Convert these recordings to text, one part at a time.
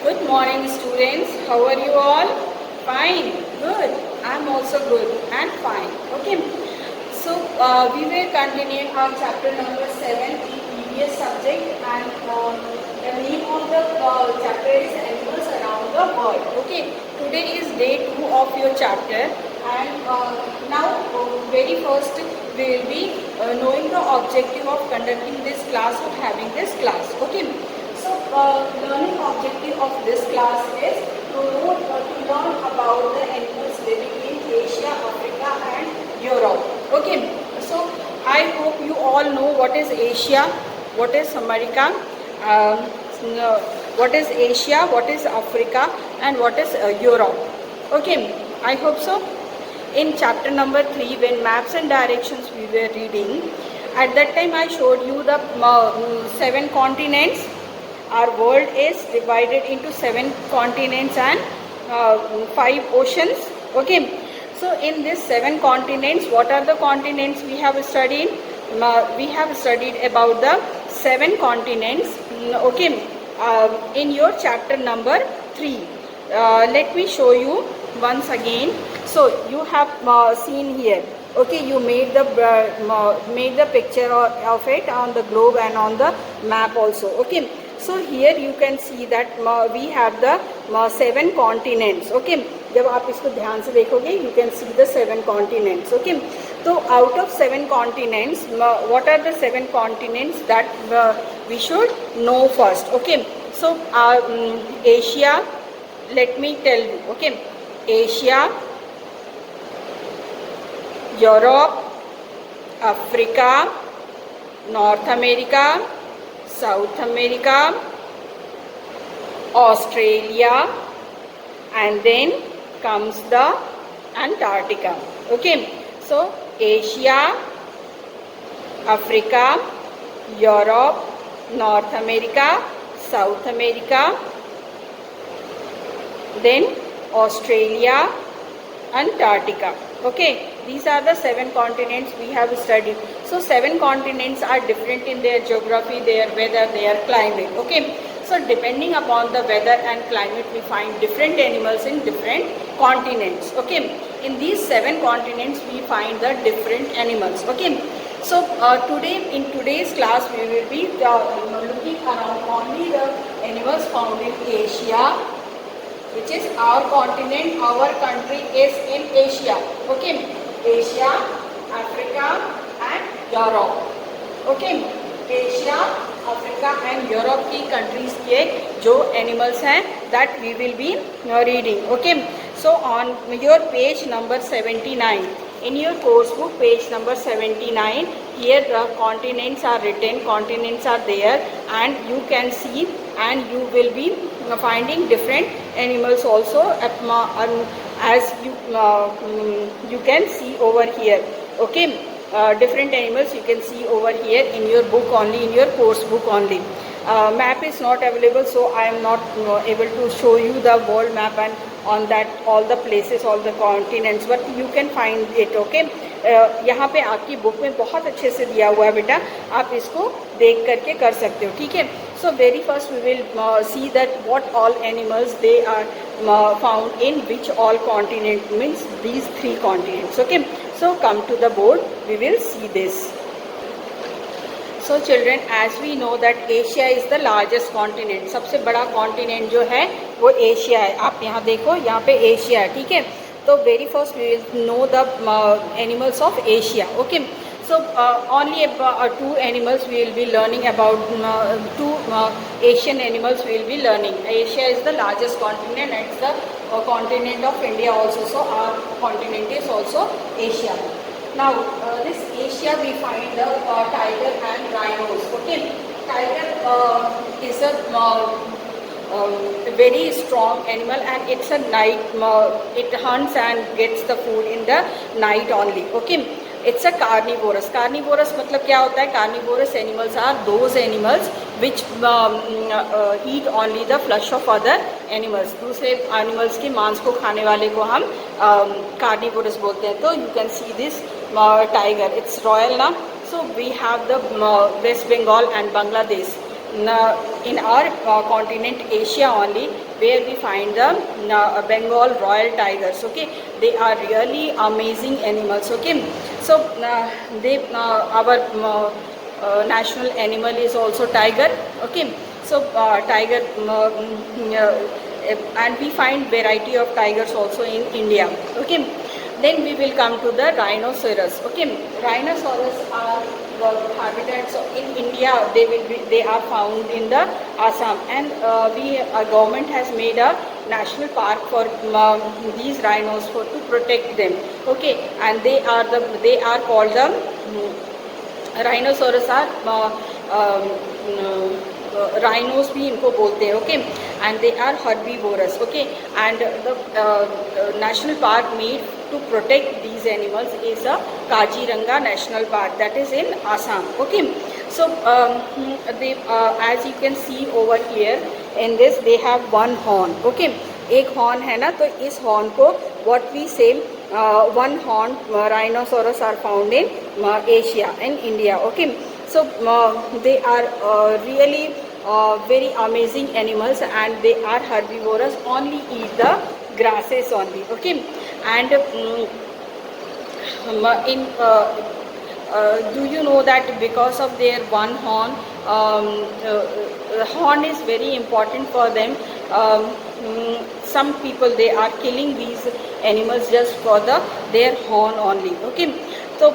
Good morning, students. How are you all? Fine. Good. I'm also good and fine. Okay. So we will continue our chapter number 7 in previous subject, and the name of the chapter is Animals Around the World. Okay. Today is day 2 of your chapter, and now very first we will be knowing the objective of conducting this class or having this class. Okay. So, learning objective of this class is to learn about the animals living in Asia, Africa and Europe. Okay. So, I hope you all know what is Asia, what is America, what is Asia, what is Africa and what is Europe. Okay. I hope so. In chapter number 3, when maps and directions we were reading, at that time I showed you the 7 continents. Our world is divided into 7 continents and 5 oceans. Okay. So in this 7 continents, what are the continents we have studied? We have studied about the 7 continents. Okay. In your chapter number 3. Let me show you once again. So you have seen here. Okay, you made the picture of it on the globe and on the map also. Okay. So here you can see that we have the 7 continents. Okay. जब आप इसको ध्यान से देखोगे, you can see the 7 continents. Okay. So out of 7 continents, what are the 7 continents that we should know first? Okay. So Asia, let me tell you. Okay. Asia, Europe, Africa, North America, South America, Australia, and then comes the Antarctica. Okay. So Asia, Africa, Europe, North America, South America, then Australia, Antarctica. Okay. These are the 7 continents we have studied. So 7 continents are different in their geography, their weather, their climate. Okay. So depending upon the weather and climate, we find different animals in different continents. Okay. In these 7 continents, we find the different animals. Okay. So in today's class, we will be looking around only the animals found in Asia, which is our continent. Our country is in Asia. Okay. Asia, Africa and Europe. Okay. Asia, Africa and Europe की countries के जो animals हैं that we will be reading. Okay. So on your page number 79, in your course book page number 79, here the continents are written, continents are there, and you can see and you will be finding different animals also as you can see over here. Okay. Different animals you can see over here in your book only, in your course book only. Map is not available, so I am not able to show you the world map and on that all the places, all the continents, but you can find it. Okay. यहाँ पे आपकी book में बहुत अच्छे से दिया हुआ है बेटा, आप इसको देख करके कर सकते हो. ठीक है. So very first we will see that what all animals they are found in which all continent, means these 3 continents. Okay. So come to the board, we will see this. So children, as we know that Asia is the largest continent. सबसे बड़ा continent जो है वो Asia है. आप यहाँ देखो, यहाँ पे एशिया है. ठीक है. तो very first we will know the animals of Asia. Okay. So only 2 animals we will be learning about. 2 Asian animals we will be learning. Asia is the largest continent and it's the continent of India also. So our continent is also Asia. Now this Asia we find the tiger and rhinos. Okay. Tiger is a very strong animal and it's a night. It hunts and gets the food in the night only. Okay. It's a carnivorous. Carnivorous मतलब क्या होता है? Carnivorous animals are those animals which eat only the flesh of other animals. दूसरे animals के मांस को खाने वाले को हम carnivorous बोलते हैं. तो you can see this tiger. It's royal ना. So we have the West Bengal and Bangladesh. in our continent Asia only, where we find the Bengal royal tigers. Okay, they are really amazing animals. Okay, so they our national animal is also tiger. Okay, so tiger and we find variety of tigers also in India. Okay, then we will come to the rhinoceros. Okay, rhinoceros are habitats in India. They are found in the Assam, and government has made a national park for these rhinos to protect them. Okay, and they are called the rhinoceros are rhinos भी इनको बोलते हैं. Okay, and they are herbivorous. Okay, and the national park made to protect these animals is a Kaziranga National Park, that is in Assam. Okay, so they as you can see over here in this, they have one horn. Okay, एक horn है ना, तो इस horn को what we say one horn rhinoceros are found in Asia and India. Okay, so they are really very amazing animals, and they are herbivorous, only eat the grasses only. Okay, and in do you know that because of their one horn, horn is very important for them. Some people, they are killing these animals just for their horn only. Okay, so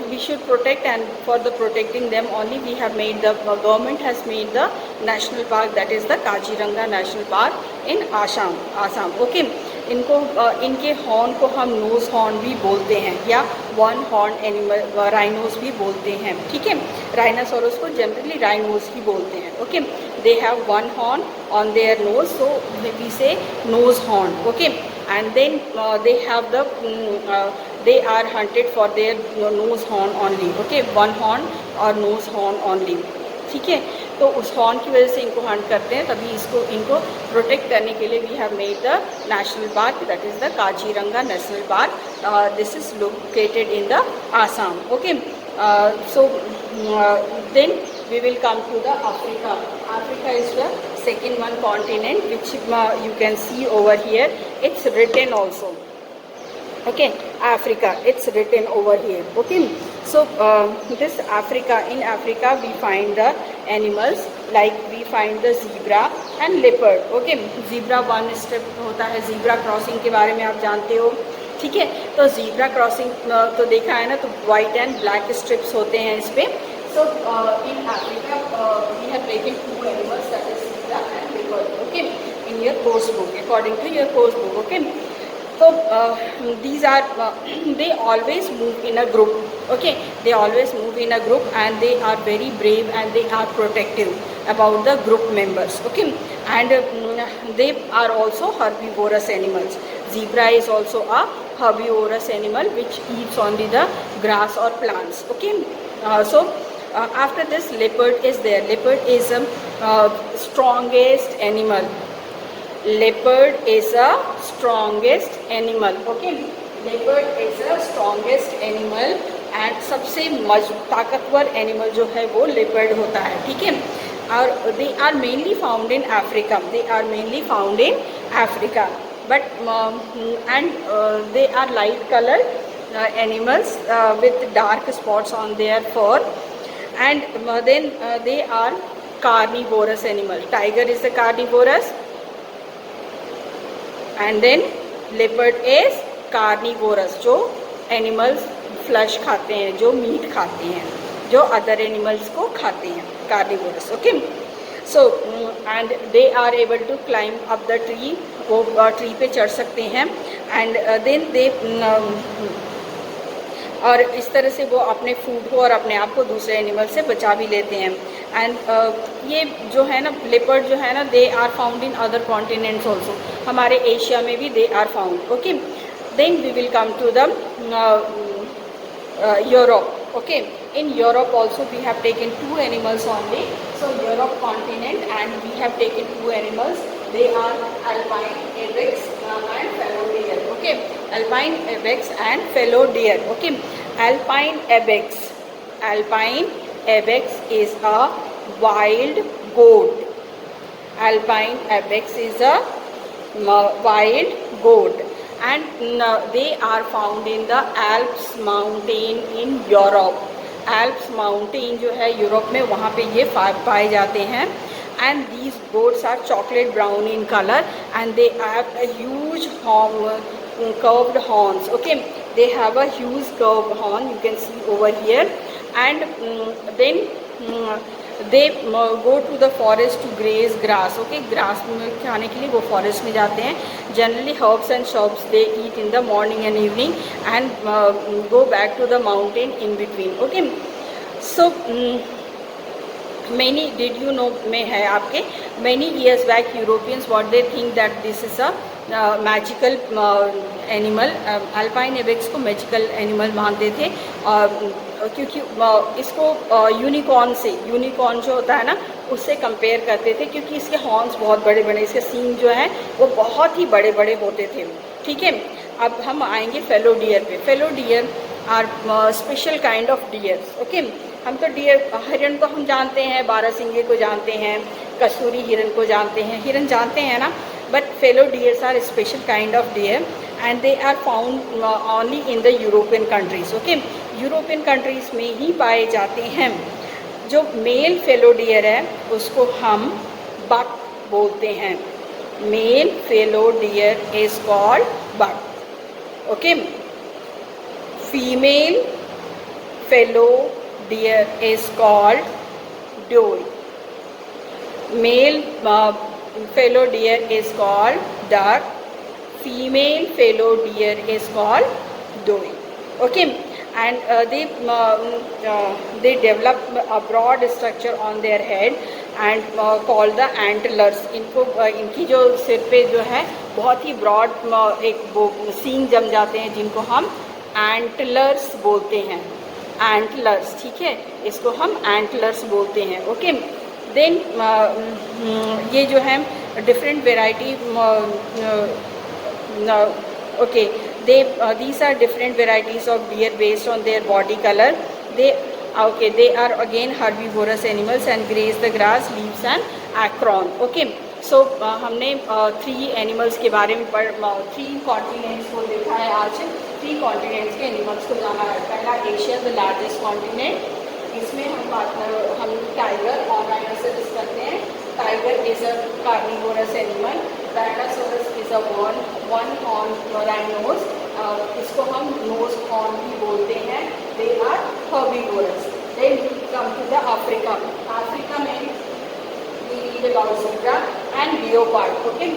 we should protect, and for the protecting them only, we have made the government has made the national park, that is the Kaziranga National Park in Assam. Okay, इनको इनके horn को हम nose horn भी बोलते हैं, या one horn animal rhinos भी बोलते हैं. ठीक है, राइनासोरस को जनरली राइनोस ही बोलते हैं. Okay, they have one horn on their nose, so we say nose horn. Okay, and then they have the they are hunted for their nose horn only. Okay, one horn और nose horn only. ठीक है, तो उस horn की वजह से इनको Hunt करते हैं, तभी इनको प्रोटेक्ट करने के लिए we have made the national park, that is the Kaziranga national park. This is located in the Assam. Okay, so then we will come to the Africa. Africa is the second one continent which you can see over here. It's written also. Okay, Africa, it's written over here. Okay, so this Africa, in Africa we find the animals like we find the zebra and leopard. Okay, zebra one step होता है, zebra crossing के बारे में आप जानते हो. ठीक है, तो zebra crossing तो देखा है ना, तो white and black strips होते हैं इस पे. So in Africa we have taken two animals, that is zebra and leopard. Okay, in your course book, according to your course book. Okay, so these are they always move in a group. Okay, they always move in a group, and they are very brave, and they are protective about the group members. Okay, and they are also herbivorous animals. Zebra is also a herbivorous animal which eats only the grass or plants. Okay, so after this, leopard is there. Leopard is strongest animal. Leopard is a strongest animal. Okay, leopard is a strongest animal, and सबसे ताकतवर animal जो है वो leopard होता है. ठीक है, और they are mainly found in Africa. They are mainly found in Africa, but and they are light colored animals with dark spots on their fur, and then they are carnivorous animal. Tiger is a carnivorous, and then leopard is carnivorous, जो animals flesh खाते हैं, जो meat खाते हैं, जो other animals को खाते हैं, carnivorous. Okay, so and they are able to climb up the tree. वो tree पे चढ़ सकते हैं, and then they और इस तरह से वो अपने फूड को और अपने आप को दूसरे एनिमल से बचा भी लेते हैं. एंड ये जो है ना, लेपर्ड जो है ना, they are found in other continents also. हमारे एशिया में भी they are found. Okay, then we will come to the Europe. Okay, in Europe also we have taken two animals only. So Europe continent, and we have taken two animals. They are alpine ibex and fallow deer. Okay, alpine ibex and fallow deer. Okay, alpine ibex is a wild goat. Alpine ibex is a wild goat, and they are found in the Alps mountain in Europe. Alps mountain जो है Europe में, वहाँ पे ये पाए जाते हैं. And these goats are chocolate brown in color, and they have a huge curved horns. Okay, they have a huge curved horn, you can see over here. And then they go to the forest to graze grass. Okay, grass में खाने के लिए वो forest में जाते हैं. Generally herbs and shrubs they eat in the morning and evening, and go back to the mountain in between. Okay, so many, did you know में है आपके, many years back Europeans what they think that this is a magical animal. Alpine ibex को magical animal मानते थे, क्योंकि इसको unicorn से, unicorn जो होता है ना, उससे कंपेयर करते थे, क्योंकि इसके हॉर्न्स बहुत बड़े बड़े, इसके सींग जो हैं वो बहुत ही बड़े बड़े होते थे. ठीक है, अब हम आएंगे फेलो डियर पे. Fallow deer are special kind of deers. Okay, हम तो डियर, हिरन को हम जानते हैं, बारहसिंगे को जानते हैं, कसूरी हिरन को जानते हैं, हिरन जानते हैं ना. But fellow deers are a special kind of deer, and they are found only in the European countries. Okay, European countries में ही पाए जाते हैं. जो मेल फेलो डियर है उसको हम बक बोलते हैं. Male fallow deer is called buck. Okay, female fellow deer is called doe. Male fellow deer is called duck. Female fellow deer is called doe. Okay, and they develop a broad structure on their head and called the antlers. इनको इनकी जो सिर पे जो है बहुत ही broad एक वो सींग जम जाते हैं, जिनको हम एंटलर्स बोलते हैं. एंटलर्स, ठीक है, इसको हम एंटलर्स बोलते हैं. ओके, देन ये जो है different variety. Okay, these are different varieties of deer based on their body color. They are again herbivorous animals and graze the grass, leaves and acorn. Okay, so हमने 3 animals के बारे में 3 continents को देखा है. आज 3 कॉन्टिनेंट्स के animals को जाना है. पहला एशिया, द लार्जेस्ट कॉन्टिनेंट. इसमें हम टाइगर और राइनोसरस करते हैं. Tiger is a carnivorous animal. Rhinoceros is a one horn rhinos. इसको हम नोज हॉर्न भी बोलते हैं. They are herbivorous. Then we come to the Africa. Africa में we read about zebra and leopard. Okay,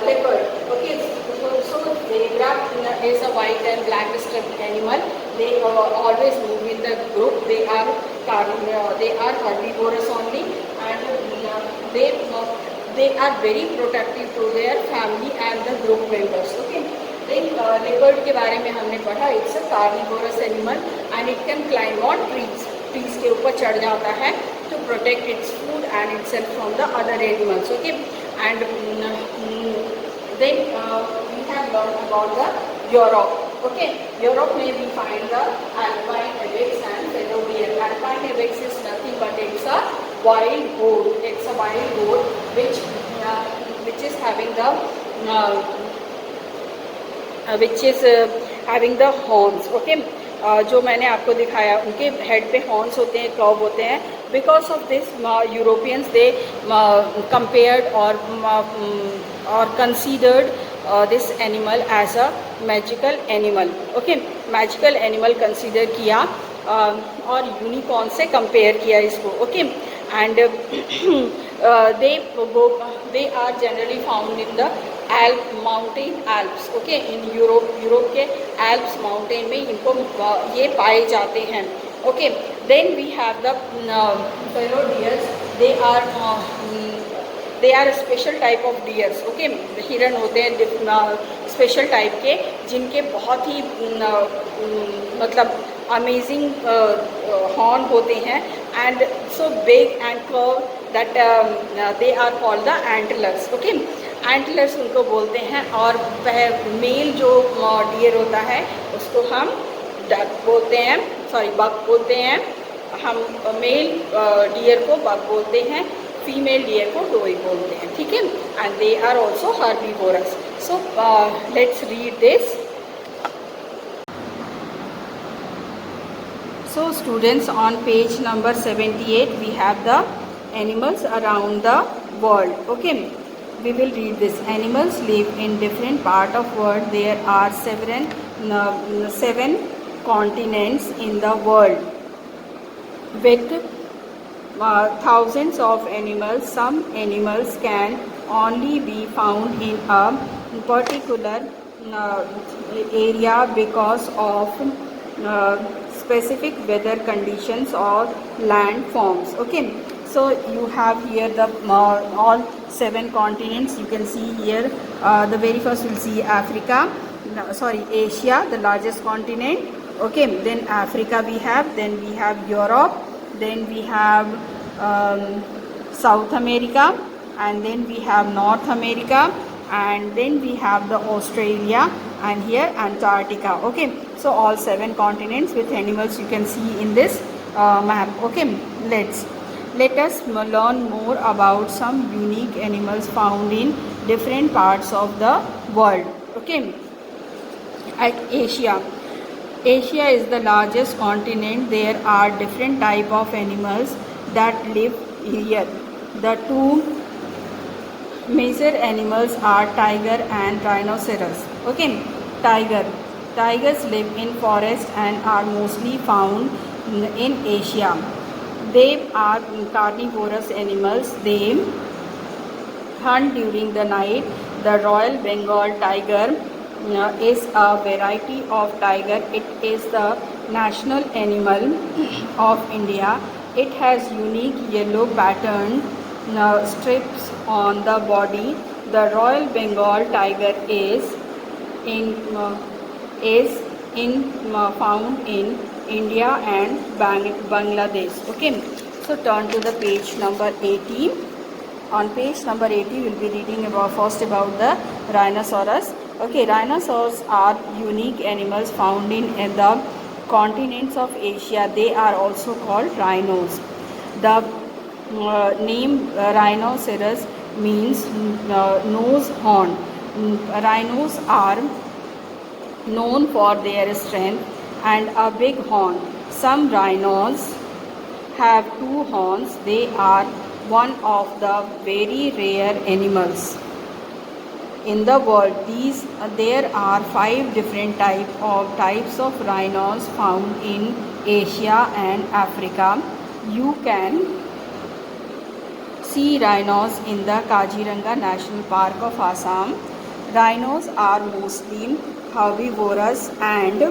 leopard. Okay, so zebra is a white and black striped animal. They always move in the group. They are herbivorous only, and they are very protective to their family and the group members. Okay, then leopard के बारे में हमने पढ़ा. It's a carnivorous animal and it can climb on trees. Trees के ऊपर चढ़ जाता है to protect its food and itself from the other animals. Okay, and then we have learned about the Europe. Okay, Europe may we find the alpine ibex and fellow deer. Alpine ibex is nothing but it's a wild goat. It's a wild goat which is having the horns. Okay, जो मैंने आपको दिखाया, उनके head पे horns होते हैं, curve होते हैं. Because of this Europeans they compared और considered this animal as a magical animal. Okay, magical animal consider किया और यूनिकॉर्न से कंपेयर किया इसको. Okay, and they are generally found in the mountain Alps. Okay, in Europe के Alps mountain में इनको ये पाए जाते हैं. Okay, then we have the fellow deers. They are a special type of deers. Okay, हिरन होते हैं स्पेशल टाइप के, जिनके बहुत ही मतलब अमेजिंग हॉर्न होते हैं, and so big and curve that they are called the antlers. Okay, antlers उनको बोलते हैं. और मेल जो डियर होता है उसको हम डक बोलते हैं, बक बोलते हैं. हम मेल डियर को बक बोलते हैं. फीमेल डियर को डोई बोलते हैं, ठीक है. And they are also herbivorous. So let's read this. So students, on page number 78 we have the animals around the world. Okay, we will read this. Animals live in different part of world. There are seven continents in the world with thousands of animals. Some animals can only be found in a particular area because of specific weather conditions or land forms. Okay, so you have here the all 7 continents. You can see here the very first we'll see Africa, Asia, the largest continent. Okay, then Africa we have, then we have Europe, then we have South America, and then we have North America, and then we have the Australia, and here Antarctica. Okay, so all 7 continents with animals you can see in this map. Okay, let us learn more about some unique animals found in different parts of the world. Okay, at Asia is the largest continent. There are different type of animals that live here. The 2 major animals are tiger and rhinoceros. Okay, tigers live in forest and are mostly found in Asia. They are carnivorous animals. They hunt during the night. The Royal Bengal tiger is a variety of tiger. It is the national animal of India. It has unique yellow pattern strips on the body. The Royal Bengal tiger is found in India and Bangladesh. Okay, so turn to the page number 80. On page number 80 we'll be reading first about the rhinoceros. Okay, rhinoceros are unique animals found in the continents of Asia. They are also called rhinos. The name rhinoceros means nose horn. Rhinos are known for their strength and a big horn. Some rhinos have 2 horns. They are one of the very rare animals in the world. There are 5 different types of rhinos found in Asia and Africa. You can see rhinos in the Kaziranga National Park of Assam. Rhinos are mostly herbivorous and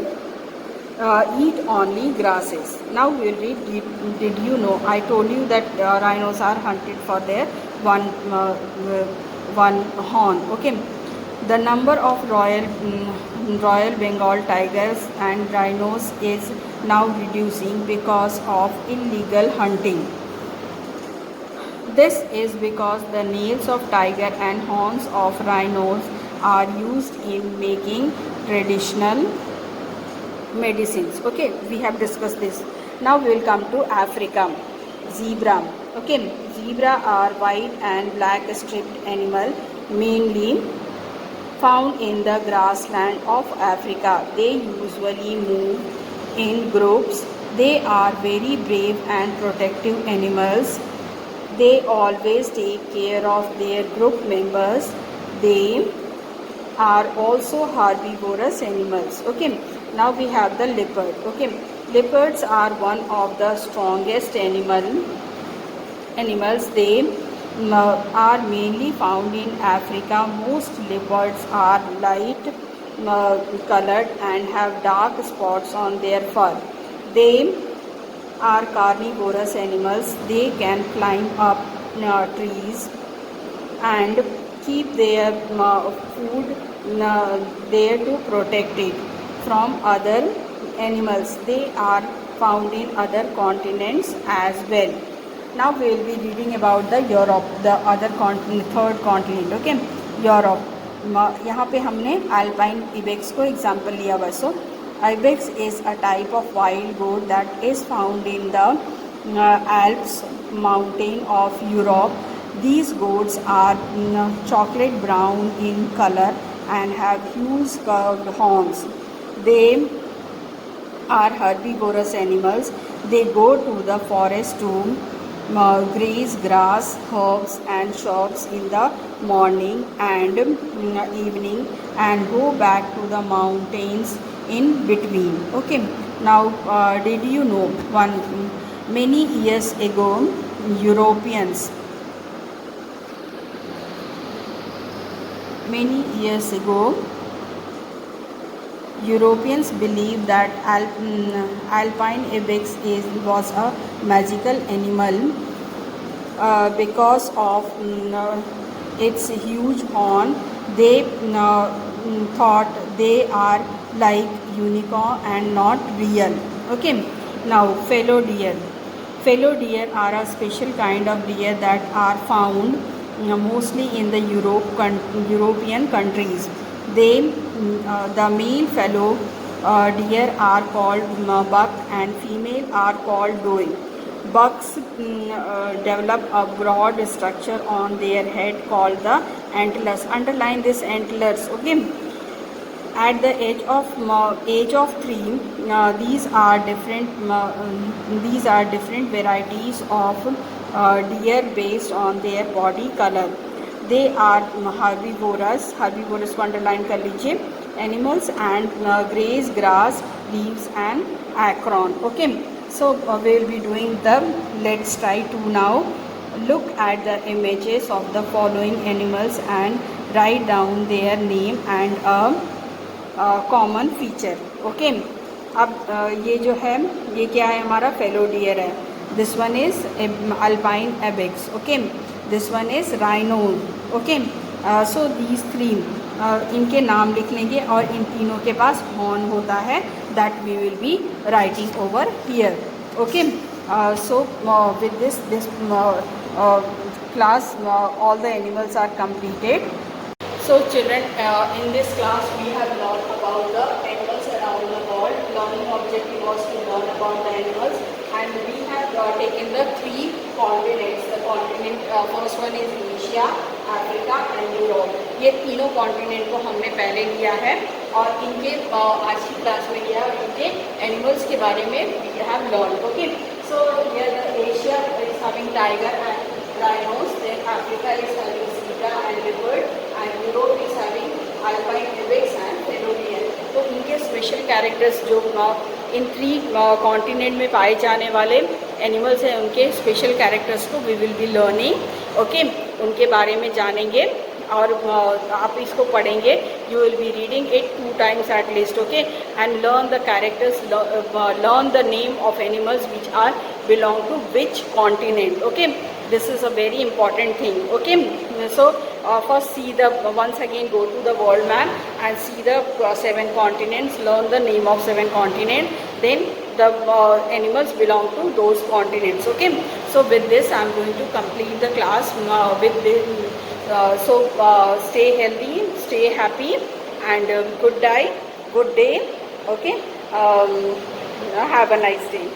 eat only grasses. Now we will read. Did you know? I told you that rhinos are hunted for their one horn. Okay, the number of Royal Bengal tigers and rhinos is now reducing because of illegal hunting. This is because the nails of tiger and horns of rhinos are used in making traditional medicines. Okay, we have discussed this. Now we will come to Africa. Zebra. Okay, zebra are white and black striped animal mainly found in the grassland of Africa. They usually move in groups. They are very brave and protective animals. They always take care of their group members. They are also herbivorous animals. Okay, now we have the leopard. Okay, leopards are one of the strongest animals. They are mainly found in Africa. Most leopards are light colored and have dark spots on their fur. They are carnivorous animals. They can climb up trees and keep their food there to protect it from other animals. They are found in other continents as well. Now we will be reading about the Europe, the other continent, third continent. Okay, Europe. यहाँ पे हमने alpine ibex को example लिया बसो. Ibex is a type of wild goat that is found in the Alps mountain of Europe. These goats are chocolate brown in color and have huge curved horns. They are herbivorous animals. They go to the forest to graze grass, herbs and shrubs in the morning and evening, and go back to the mountains in between. Okay, now did you know one many years ago Europeans many years ago Europeans believed that alpine ibex was a magical animal because of its huge horn. They thought they are like unicorn and not real. Okay, now fallow deer. Fallow deer are a special kind of deer that are found mostly in the European countries. The male fallow deer are called buck and female are called doe. Bucks develop a broad structure on their head called the antlers. Underline this antlers. Okay. At the age of 3, these are different varieties of deer based on their body color. They are herbivorous को underline कर लीजिए, animals and graze grass, leaves and acorn. Okay, so we will be doing the let's try to now look at the images of the following animals and write down their name and common feature. Okay, अब ये जो है ये क्या है हमारा fellow dear है. This one is alpine ibex. Okay, this one is rhino. Okay, so these three इनके नाम लिख लेंगे और इन तीनों के पास हॉर्न होता है that we will be writing over here. Okay, so with this class all the animals are completed. So children, in this class we have learned about the animals around the world. Learning objective was to learn about the animals, and we have taken the 3 continents. The continent first one is Asia, Africa and Europe. ये तीनों continent को हमने पहले लिया है और इनके आज की क्लास में लिया और इनके एनिमल्स के बारे में we have learned. Okay, so here the Asia is having tiger and rhinos, then Africa is having zebra and leopard, and Europe is having alpine ibex and fallow deer. तो इनके special characters जो इन 3 continent में पाए जाने वाले animals हैं उनके special characters को we will be learning. Okay, उनके बारे में जानेंगे और आप इसको पढ़ेंगे. You will be reading it 2 times at least. Okay, and learn the characters, learn the name of animals which are belong to which continent. Okay, this is a very important thing. Okay, so first see the once again go to the world map and see the 7 continents, learn the name of 7 continents, then the animals belong to those continents. Okay, so with this I am going to complete the class with this. So stay healthy, stay happy and good day. Okay, have a nice day.